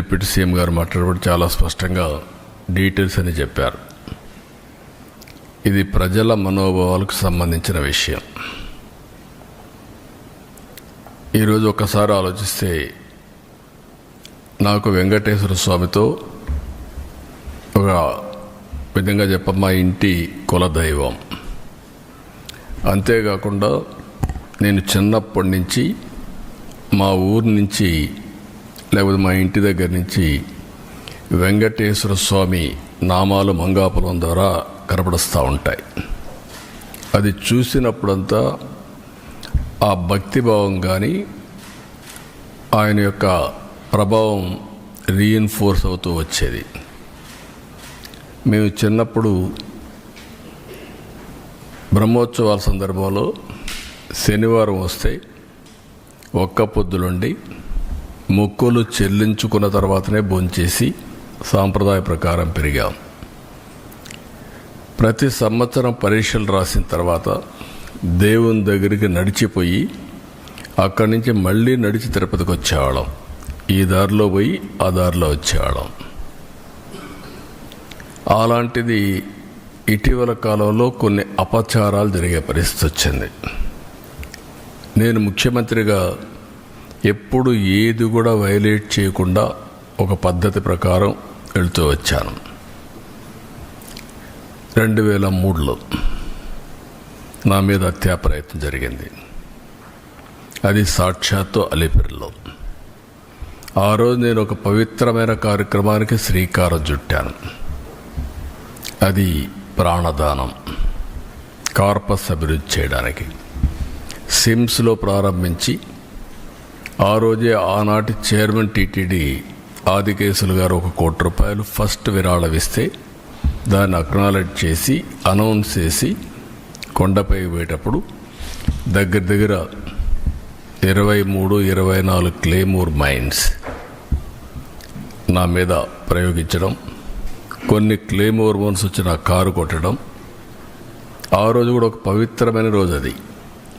Deputy CM గారు మాట్లాడబడి చాలా స్పష్టంగా డీటెయిల్స్ అని చెప్పారు. ఇది ప్రజల మనోభావాలకు సంబంధించిన విషయం. ఈరోజు ఒకసారి ఆలోచిస్తే నాకు వెంకటేశ్వర స్వామితో ఒక విధంగా మా ఇంటి కులదైవం. అంతేకాకుండా నేను చిన్నప్పటి నుంచి మా ఊరు నుంచి లేకపోతే మా ఇంటి దగ్గర నుంచి వెంకటేశ్వర స్వామి నామాలు మంగాపురం ద్వారా కనపడుస్తూ ఉంటాయి. అది చూసినప్పుడంతా ఆ భక్తిభావం కానీ ఆయన యొక్క ప్రభావం రీఇన్ఫోర్స్ అవుతూ వచ్చేది. మేము చిన్నప్పుడు బ్రహ్మోత్సవాల సందర్భంలో శనివారం వస్తే ఒక్క పొద్దులుండి మొక్కులు చెల్లించుకున్న తర్వాతనే భోంచేసి సాంప్రదాయ ప్రకారం పెరిగాం. ప్రతి సంవత్సరం పరీక్షలు రాసిన తర్వాత దేవుని దగ్గరికి నడిచిపోయి అక్కడి నుంచి మళ్ళీ నడిచి తిరుపతికి వచ్చేవాళ్ళం. ఈ దారిలో పోయి ఆ దారిలో వచ్చేవాళ్ళం. అలాంటిది ఇటీవల కాలంలో కొన్ని అపచారాలు జరిగే పరిస్థితి వచ్చింది. నేను ముఖ్యమంత్రిగా ఎప్పుడు ఏది కూడా వైలేట్ చేయకుండా ఒక పద్ధతి ప్రకారం వెళ్తూ వచ్చాను. 2003లో నా మీద హత్యా ప్రయత్నం జరిగింది. అది సాక్షాత్తు అలిపిరిలో. ఆ రోజు నేను ఒక పవిత్రమైన కార్యక్రమానికి శ్రీకారం చుట్టాను. అది ప్రాణదానం, కార్పస్ అభివృద్ధి చేయడానికి. సిమ్స్లో ప్రారంభించి ఆ రోజే ఆనాటి చైర్మన్ టీటీడీ ఆదికేశులు గారు 1 కోటి రూపాయలు ఫస్ట్ విరాళం ఇస్తే దాన్ని అక్నాలెడ్జ్ చేసి అనౌన్స్ చేసి కొండపై పోయేటప్పుడు దగ్గర 23-24 క్లేమోర్ మైన్స్ నా మీద ప్రయోగించడం, కొన్ని క్లేమోర్ మైన్స్ వచ్చి నా కారు కొట్టడం. ఆ రోజు కూడా ఒక పవిత్రమైన రోజు అది.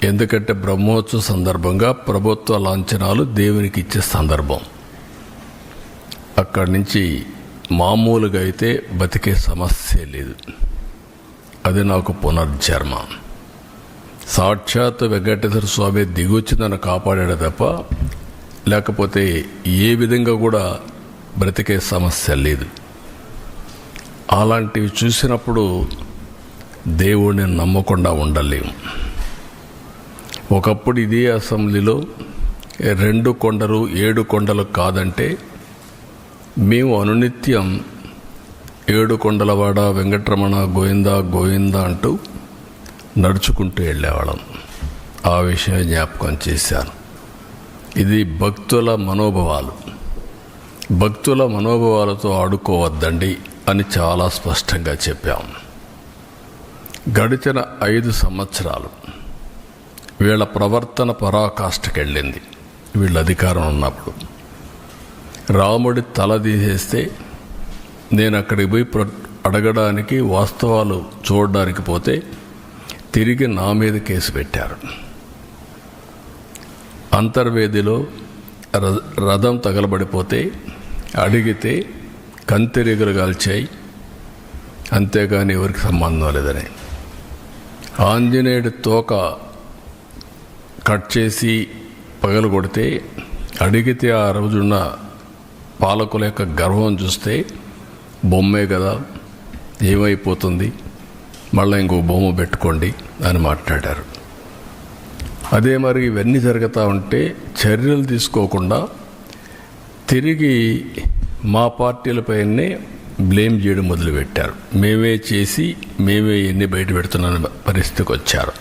ఎందుకంటే బ్రహ్మోత్సవ సందర్భంగా ప్రభుత్వ లాంఛనాలు దేవునికి ఇచ్చే సందర్భం. అక్కడి నుంచి మామూలుగా అయితే బతికే సమస్య లేదు. అది నాకు పునర్జన్మ. సాక్షాత్ వెంకటేశ్వర స్వామి దిగొచ్చి నన్ను కాపాడాడు తప్ప లేకపోతే ఏ విధంగా కూడా బ్రతికే సమస్య లేదు. అలాంటివి చూసినప్పుడు దేవుడిని నమ్మకుండా ఉండలేము. ఒకప్పుడు ఇదే అసెంబ్లీలో 2 కొండలు 7 కొండలు కాదంటే మేము అనునిత్యం 7 కొండలవాడ వెంకటరమణ గోవింద గోవింద అంటూ నడుచుకుంటూ వెళ్ళేవాళ్ళం. ఆ విషయం జ్ఞాపకం చేశాను. ఇది భక్తుల మనోభావాలు. భక్తుల మనోభావాలతో ఆడుకోవద్దండి అని చాలా స్పష్టంగా చెప్పాం. గడిచిన 5 సంవత్సరాలు వీళ్ళ ప్రవర్తన పరాకాష్ఠకెళ్ళింది. వీళ్ళ అధికారం ఉన్నప్పుడు రాముడి తల తీసేస్తే నేను అక్కడికి పోయి అడగడానికి, వాస్తవాలు చూడడానికి పోతే తిరిగి నా మీద కేసు పెట్టారు. అంతర్వేదిలో రథం తగలబడిపోతే అడిగితే కంతిరీగలు కాల్చాయి, అంతేగాని ఎవరికి సంబంధం లేదని. ఆంజనేయుడి తోక కట్ చేసి పగలు కొడితే అడిగితే ఆ రోజున్న పాలకుల యొక్క గర్వం చూస్తే బొమ్మే కదా, ఏమైపోతుంది, మళ్ళీ ఇంకో బొమ్మ పెట్టుకోండి అని మాట్లాడారు. అదే మరి ఇవన్నీ జరుగుతూ ఉంటే చర్యలు తీసుకోకుండా తిరిగి మా పార్టీలపైనే బ్లేమ్ చేయడం మొదలుపెట్టారు. మేమే చేసి మేమే ఎన్ని బయట పెడుతున్న పరిస్థితికి వచ్చారు.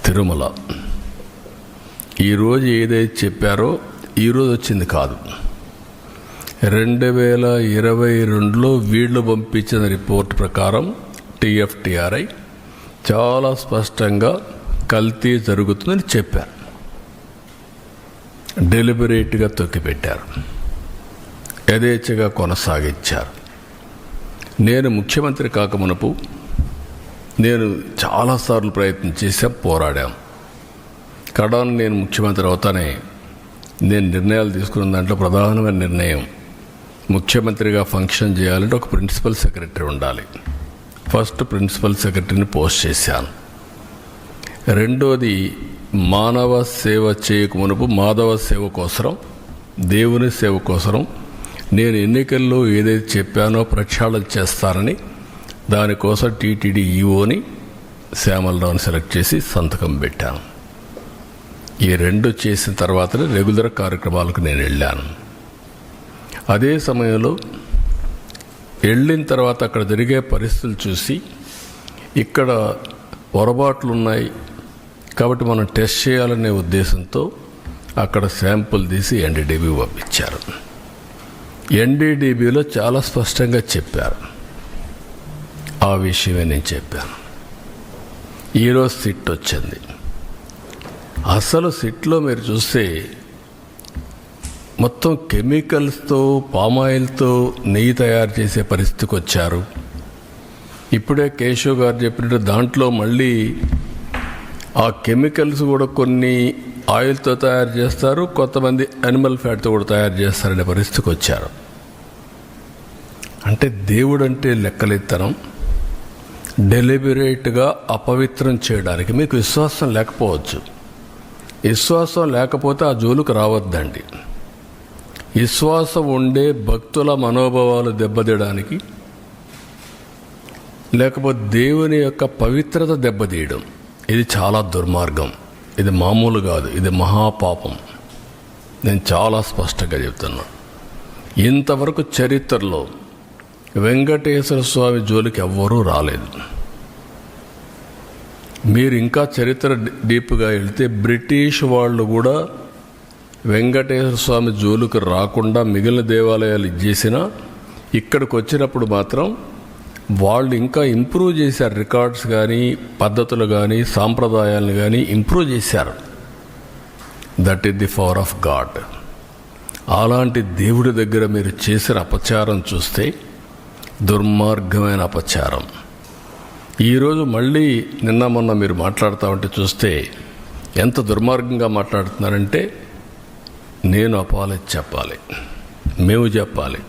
తిరుమల ఈరోజు ఏదైతే చెప్పారో ఈరోజు వచ్చింది కాదు. 2022లో వీళ్ళు పంపించిన రిపోర్ట్ ప్రకారం TFTRI చాలా స్పష్టంగా కల్తీ జరుగుతుందని చెప్పారు. డెలిబరేట్గా తొక్కిపెట్టారు, యథేచ్ఛగా కొనసాగించారు. నేను ముఖ్యమంత్రి కాకమునుపు నేను చాలాసార్లు ప్రయత్నం చేశాం, పోరాడాం. కడాను నేను ముఖ్యమంత్రి అవుతానే నేను నిర్ణయాలు తీసుకున్న దాంట్లో ప్రధానమైన నిర్ణయం, ముఖ్యమంత్రిగా ఫంక్షన్ చేయాలంటే ఒక ప్రిన్సిపల్ సెక్రటరీ ఉండాలి. ఫస్ట్ ప్రిన్సిపల్ సెక్రటరీని పోస్ట్ చేశాను. రెండోది, మానవ సేవ చేయక మునుపు మాధవ సేవ కోసరం, దేవుని సేవ కోసరం నేను ఎన్నికల్లో ఏదైతే చెప్పానో ప్రక్షాళన చేస్తానని దానికోసం టీటీడీ ఈఓని శ్యామలరావుని సెలెక్ట్ చేసి సంతకం పెట్టాను. ఈ రెండు చేసిన తర్వాతనే రెగ్యులర్ కార్యక్రమాలకు నేను వెళ్ళాను. అదే సమయంలో వెళ్ళిన తర్వాత అక్కడ జరిగే పరిస్థితులు చూసి ఇక్కడ పొరపాట్లు ఉన్నాయి కాబట్టి మనం టెస్ట్ చేయాలనే ఉద్దేశంతో అక్కడ శాంపుల్ తీసి ఎన్డీడీబీ పంపించారు. ఎన్డీడీబీలో చాలా స్పష్టంగా చెప్పారు. ఆ విషయమే నేను చెప్పాను. ఈరోజు సిట్ వచ్చింది. అసలు సిట్లో మీరు చూస్తే మొత్తం కెమికల్స్తో, పామాయిల్తో నెయ్యి తయారు చేసే పరిస్థితికి వచ్చారు. ఇప్పుడే కేశవ్ గారు చెప్పినట్టు దాంట్లో మళ్ళీ ఆ కెమికల్స్ కూడా కొన్ని ఆయిల్తో తయారు చేస్తారు, కొంతమంది యానిమల్ ఫ్యాట్తో కూడా తయారు చేస్తారనే పరిస్థితికి వచ్చారు. అంటే దేవుడు అంటే లెక్కలెత్తనం, డెలిబరేట్గా అపవిత్రం చేయడానికి మీకు విశ్వాసం లేకపోవచ్చు. విశ్వాసం లేకపోతే ఆ జోలుకు రావద్దండి. విశ్వాసం ఉండే భక్తుల మనోభావాలు దెబ్బతీయడానికి, లేకపోతే దేవుని యొక్క పవిత్రత దెబ్బతీయడం, ఇది చాలా దుర్మార్గం. ఇది మామూలు కాదు, ఇది మహాపాపం. నేను చాలా స్పష్టంగా చెప్తున్నా. ఇంతవరకు చరిత్రలో వెంకటేశ్వర స్వామి జోలికి ఎవ్వరూ రాలేదు. మీరు ఇంకా చరిత్ర డీప్గా వెళ్తే బ్రిటిష్ వాళ్ళు కూడా వెంకటేశ్వర స్వామి జోలికి రాకుండా మిగిలిన దేవాలయాలు ఇచ్చేసినా ఇక్కడికి వచ్చినప్పుడు మాత్రం వాళ్ళు ఇంకా ఇంప్రూవ్ చేశారు. రికార్డ్స్ కానీ, పద్ధతులు కానీ, సాంప్రదాయాలను కానీ ఇంప్రూవ్ చేశారు. That is the power of God. అలాంటి దేవుడి దగ్గర మీరు చేసిన అపచారం చూస్తే దుర్మార్గమైన అపచారం. ఈరోజు మళ్ళీ నిన్న మొన్న మీరు మాట్లాడుతూ ఉంటే చూస్తే ఎంత దుర్మార్గంగా మాట్లాడుతున్నారంటే, నేను అపాలజీ చెప్పాలి, మేము చెప్పాలి.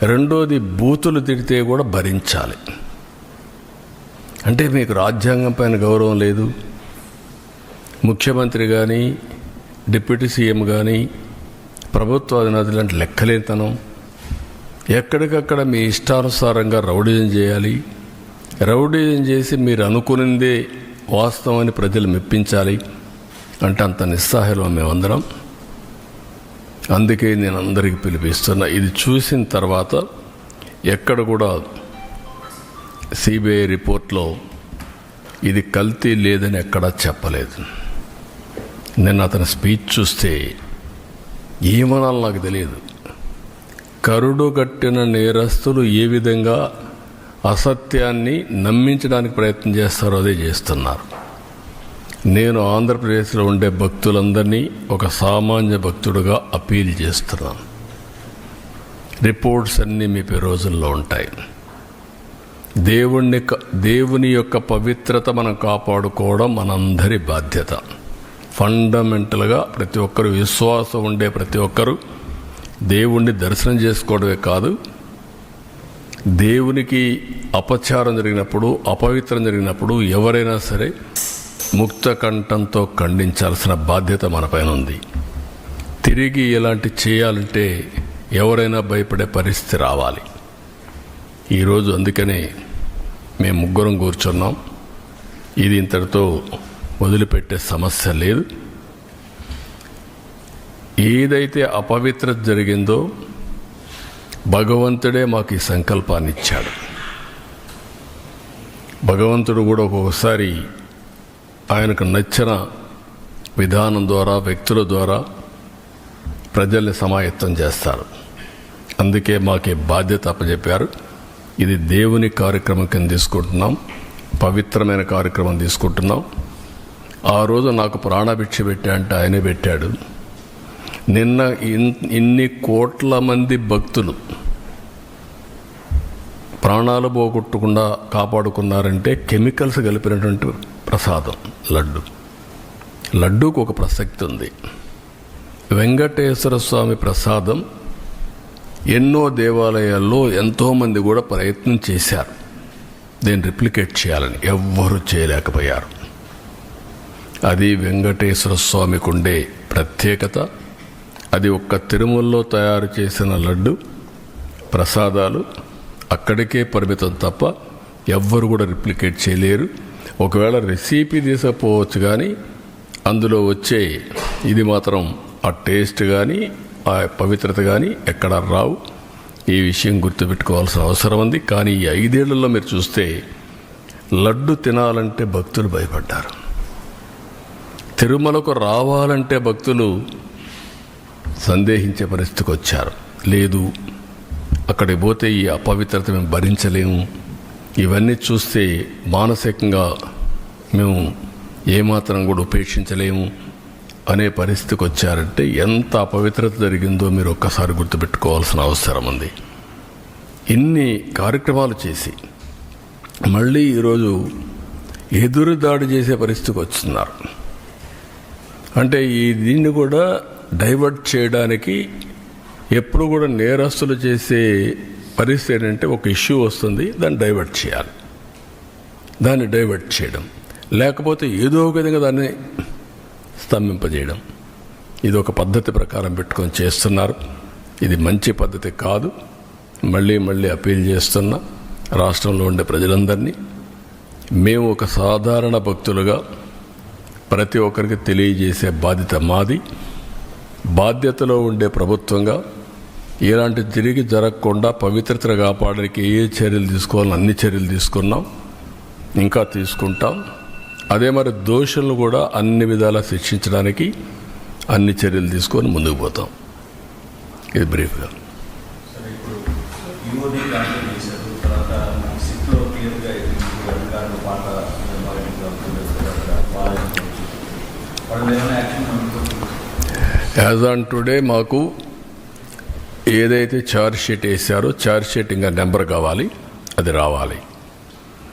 రెండోది, బూతులు తిడితే కూడా భరించాలి. అంటే మీకు రాజ్యాంగం పైన గౌరవం లేదు. ముఖ్యమంత్రి కానీ, డిప్యూటీ సీఎం కానీ, ప్రభుత్వ అధినేతలు అంటే లెక్కలేతనం. ఎక్కడికక్కడ మీ ఇష్టానుసారంగా రౌడీజం చేయాలి. రౌడీజం చేసి మీరు అనుకునిందే వాస్తవాన్ని ప్రజలు మెప్పించాలి అంటే అంత నిస్సహాయం మేమందరం. అందుకే నేను అందరికీ పిలిపిస్తున్నా. ఇది చూసిన తర్వాత ఎక్కడ కూడా సిబిఐ రిపోర్ట్లో ఇది కల్తీ లేదని ఎక్కడా చెప్పలేదు. నేను అతని స్పీచ్ చూస్తే ఏమనాలో నాకు తెలియదు. కరుడు కట్టిన నేరస్తులు ఏ విధంగా అసత్యాన్ని నమ్మించడానికి ప్రయత్నం చేస్తారో అదే చేస్తున్నారు. నేను ఆంధ్రప్రదేశ్లో ఉండే భక్తులందరినీ ఒక సామాన్య భక్తుడుగా అపీల్ చేస్తున్నాను. రిపోర్ట్స్ అన్నీ మీ రోజుల్లో ఉంటాయి. దేవుని యొక్క పవిత్రత మనం కాపాడుకోవడం మనందరి బాధ్యత. ఫండమెంటల్గా ప్రతి ఒక్కరు, విశ్వాసం ఉండే ప్రతి ఒక్కరు దేవుణ్ణి దర్శనం చేసుకోవడమే కాదు, దేవునికి అపచారం జరిగినప్పుడు, అపవిత్రం జరిగినప్పుడు ఎవరైనా సరే ముక్త కంఠంతో ఖండించాల్సిన బాధ్యత మనపైన ఉంది. తిరిగి ఇలాంటి చేయాలంటే ఎవరైనా భయపడే పరిస్థితి రావాలి. ఈరోజు అందుకనే మేము ముగ్గురం కూర్చున్నాం. ఇది ఇంతటితో వదిలిపెట్టే సమస్య లేదు. ఏదైతే అపవిత్రత జరిగిందో భగవంతుడే మాకు ఈ సంకల్పాన్ని ఇచ్చాడు. భగవంతుడు కూడా ఒక్కొక్కసారి ఆయనకు నచ్చిన విధానం ద్వారా, వ్యక్తుల ద్వారా ప్రజల్ని సమాయత్తం చేస్తారు. అందుకే మాకే బాధ్యత అప్పచెప్పారు. ఇది దేవుని కార్యక్రమం కింద తీసుకుంటున్నాం, పవిత్రమైన కార్యక్రమం తీసుకుంటున్నాం. ఆ రోజు నాకు ప్రాణభిక్ష పెట్టా అంటే ఆయనే పెట్టాడు. నిన్న ఇన్ని కోట్ల మంది భక్తులు ప్రాణాలు పోగొట్టకుండా కాపాడుకున్నారంటే కెమికల్స్ కలిపినటువంటి ప్రసాదం లడ్డు. లడ్డూకు ఒక ప్రసక్తి ఉంది. వెంకటేశ్వర స్వామి ప్రసాదం ఎన్నో దేవాలయాల్లో ఎంతోమంది కూడా ప్రయత్నం చేశారు దీన్ని రిప్లికేట్ చేయాలని, ఎవ్వరూ చేయలేకపోయారు. అది వెంకటేశ్వర స్వామికి ఉండే ప్రత్యేకత. అది ఒక్క తిరుమలలో తయారు చేసిన లడ్డు ప్రసాదాలు అక్కడికే పరిమితం తప్ప ఎవ్వరు కూడా రిప్లికేట్ చేయలేరు. ఒకవేళ రెసిపీ తీసుకపోవచ్చు, కానీ అందులో వచ్చే ఇది మాత్రం ఆ టేస్ట్ కానీ ఆ పవిత్రత కానీ ఎక్కడ రావు. ఈ విషయం గుర్తుపెట్టుకోవాల్సిన అవసరం ఉంది. కానీ ఈ 5 ఏళ్లలో మీరు చూస్తే లడ్డు తినాలంటే భక్తులు భయపడ్డారు, తిరుమలకు రావాలంటే భక్తులు సందేహించే పరిస్థితికి వచ్చారు. లేదు, అక్కడికి పోతే ఈ అపవిత్రత మేము భరించలేము, ఇవన్నీ చూస్తే మానసికంగా మేము ఏమాత్రం కూడా ఉపేక్షించలేము అనే పరిస్థితికి వచ్చారంటే ఎంత అపవిత్రత జరిగిందో మీరు ఒక్కసారి గుర్తుపెట్టుకోవాల్సిన అవసరం ఉంది. ఇన్ని కార్యక్రమాలు చేసి మళ్ళీ ఈరోజు ఎదురు దాడి చేసే పరిస్థితికి వస్తున్నారు. అంటే దీన్ని కూడా డైవర్ట్ చేయడానికి ఎప్పుడు కూడా నేరస్తులు చేసే పరిస్థితి ఏంటంటే ఒక ఇష్యూ వస్తుంది, దాన్ని డైవర్ట్ చేయాలి, దాన్ని డైవర్ట్ చేయడం, లేకపోతే ఏదో ఒక విధంగా దాన్ని స్తంభింపజేయడం. ఇది ఒక పద్ధతి ప్రకారం పెట్టుకొని చేస్తున్నారు. ఇది మంచి పద్ధతి కాదు. మళ్ళీ మళ్ళీ అప్పీల్ చేస్తున్నా రాష్ట్రంలో ఉండే ప్రజలందరినీ, మేము ఒక సాధారణ భక్తులుగా ప్రతి ఒక్కరికి తెలియజేసే బాధ్యత మాది. బాధ్యతలో ఉండే ప్రభుత్వంగా ఇలాంటి తిరిగి జరగకుండా పవిత్రతను కాపాడడానికి ఏ చర్యలు తీసుకోవాలని అన్ని చర్యలు తీసుకున్నాం, ఇంకా తీసుకుంటాం. అదే మరి దోషులను కూడా అన్ని విధాలా శిక్షించడానికి అన్ని చర్యలు తీసుకొని ముందుకు పోతాం. ఇది బ్రీఫ్గా. యాజ్ ఆన్ టుడే మాకు ఏదైతే ఛార్జ్ షీట్ వేసారో ఛార్జ్ షీట్ ఇంకా నెంబర్ కావాలి, అది రావాలి.